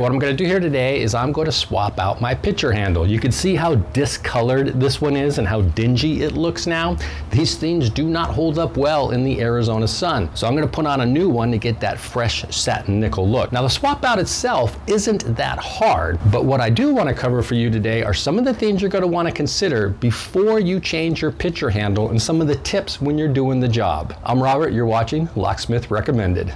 What I'm going to do here today is I'm going to swap out my pitcher handle. You can see how discolored this one is and how dingy it looks now. These things do not hold up well in the Arizona sun. So I'm going to put on a new one to get that fresh satin nickel look. Now the swap out itself isn't that hard, but what I do want to cover for you today are some of the things you're going to want to consider before you change your pitcher handle and some of the tips when you're doing the job. I'm Robert, you're watching Locksmith Recommended.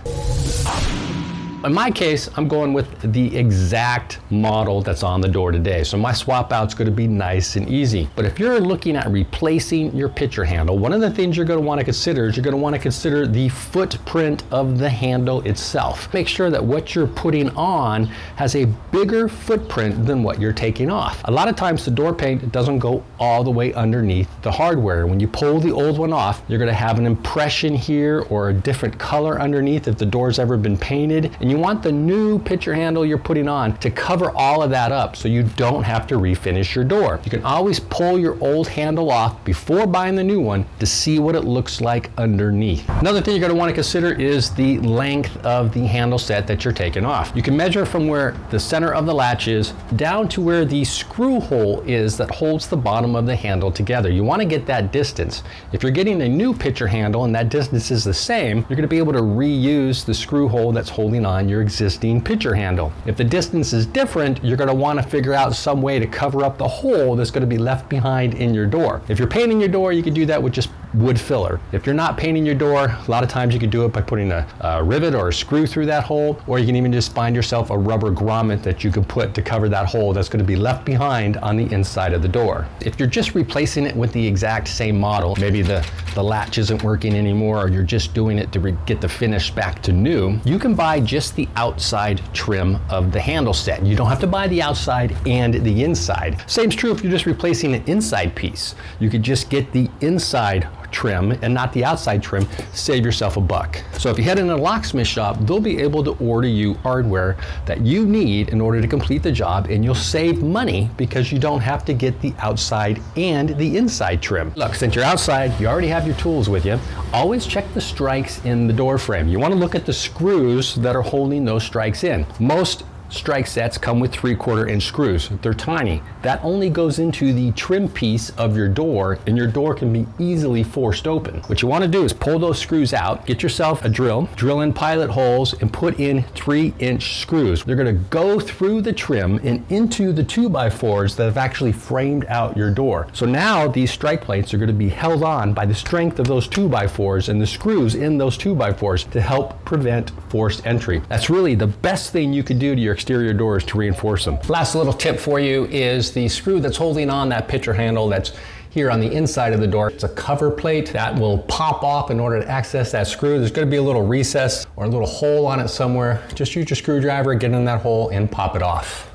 In my case, I'm going with the exact model that's on the door today. So my swap out's going to be nice and easy. But if you're looking at replacing your pitcher handle, one of the things you're going to want to consider is you're going to want to consider the footprint of the handle itself. Make sure that what you're putting on has a bigger footprint than what you're taking off. A lot of times the door paint doesn't go all the way underneath the hardware. When you pull the old one off, you're going to have an impression here or a different color underneath if the door's ever been painted. And you want the new pitcher handle you're putting on to cover all of that up so you don't have to refinish your door. You can always pull your old handle off before buying the new one to see what it looks like underneath. Another thing you're going to want to consider is the length of the handle set that you're taking off. You can measure from where the center of the latch is down to where the screw hole is that holds the bottom of the handle together. You want to get that distance. If you're getting a new pitcher handle and that distance is the same, you're going to be able to reuse the screw hole that's holding on your existing pitcher handle. If the distance is different, you're going to want to figure out some way to cover up the hole that's going to be left behind in your door. If you're painting your door, you can do that with just wood filler. If you're not painting your door, a lot of times you can do it by putting a rivet or a screw through that hole, or you can even just find yourself a rubber grommet that you can put to cover that hole that's going to be left behind on the inside of the door. If you're just replacing it with the exact same model, maybe the latch isn't working anymore, or you're just doing it to get the finish back to new, you can buy just the outside trim of the handle set. You don't have to buy the outside and the inside. Same's true if you're just replacing an inside piece. You could just get the inside trim and not the outside trim, save yourself a buck. So if you head in a locksmith shop, they'll be able to order you hardware that you need in order to complete the job, and you'll save money because you don't have to get the outside and the inside trim. Look, since you're outside, you already have your tools with you. Always check the strikes in the door frame. You want to look at the screws that are holding those strikes in. Most strike sets come with 3/4 inch screws. They're tiny. That only goes into the trim piece of your door, and your door can be easily forced open. What you want to do is pull those screws out, get yourself a drill in pilot holes, and put in 3-inch screws. They're going to go through the trim and into the 2x4s that have actually framed out your door. So now these strike plates are going to be held on by the strength of those 2x4s and the screws in those 2x4s to help prevent forced entry. That's really the best thing you could do to your exterior doors to reinforce them. Last little tip for you is the screw that's holding on that pitcher handle that's here on the inside of the door. It's a cover plate that will pop off in order to access that screw. There's going to be a little recess or a little hole on it somewhere. Just use your screwdriver, get in that hole, and pop it off.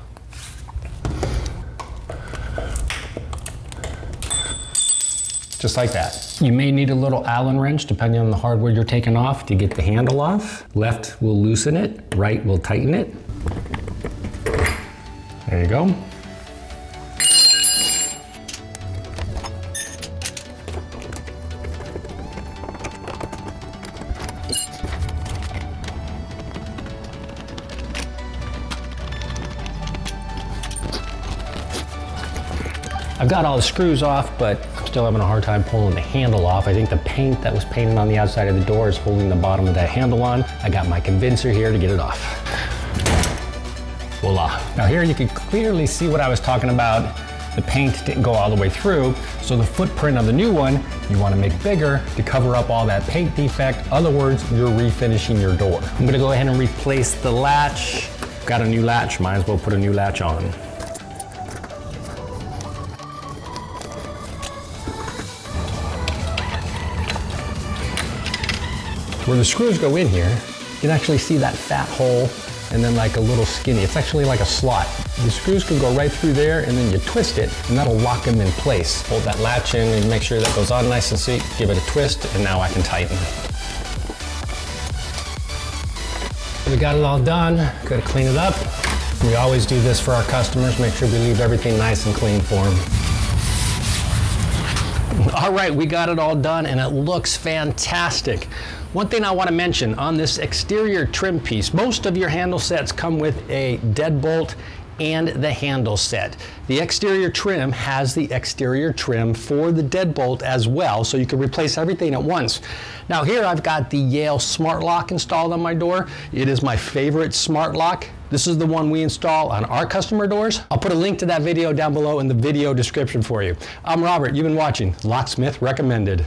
Just like that. You may need a little Allen wrench depending on the hardware you're taking off to get the handle off. Left will loosen it, right will tighten it. There you go. I've got all the screws off, but I'm still having a hard time pulling the handle off. I think the paint that was painted on the outside of the door is holding the bottom of that handle on. I got my convincer here to get it off. Voila. Now here you can clearly see what I was talking about. The paint didn't go all the way through, so the footprint of the new one, you want to make bigger to cover up all that paint defect. In other words, you're refinishing your door. I'm going to go ahead and replace the latch. Got a new latch, might as well put a new latch on. Where the screws go in here, you can actually see that fat hole and then like a little skinny. It's actually like a slot. The screws can go right through there, and then you twist it, and that'll lock them in place. Hold that latch in and make sure that goes on nice and sweet. Give it a twist, and now I can tighten. We got it all done. Gotta clean it up. We always do this for our customers. Make sure we leave everything nice and clean for them. All right, we got it all done, and it looks fantastic. One thing I want to mention on this exterior trim piece, most of your handle sets come with a deadbolt and the handle set. The exterior trim has the exterior trim for the deadbolt as well, so you can replace everything at once. Now here I've got the Yale SmartLock installed on my door. It is my favorite smart lock. This is the one we install on our customer doors. I'll put a link to that video down below in the video description for you. I'm Robert, you've been watching Locksmith Recommended.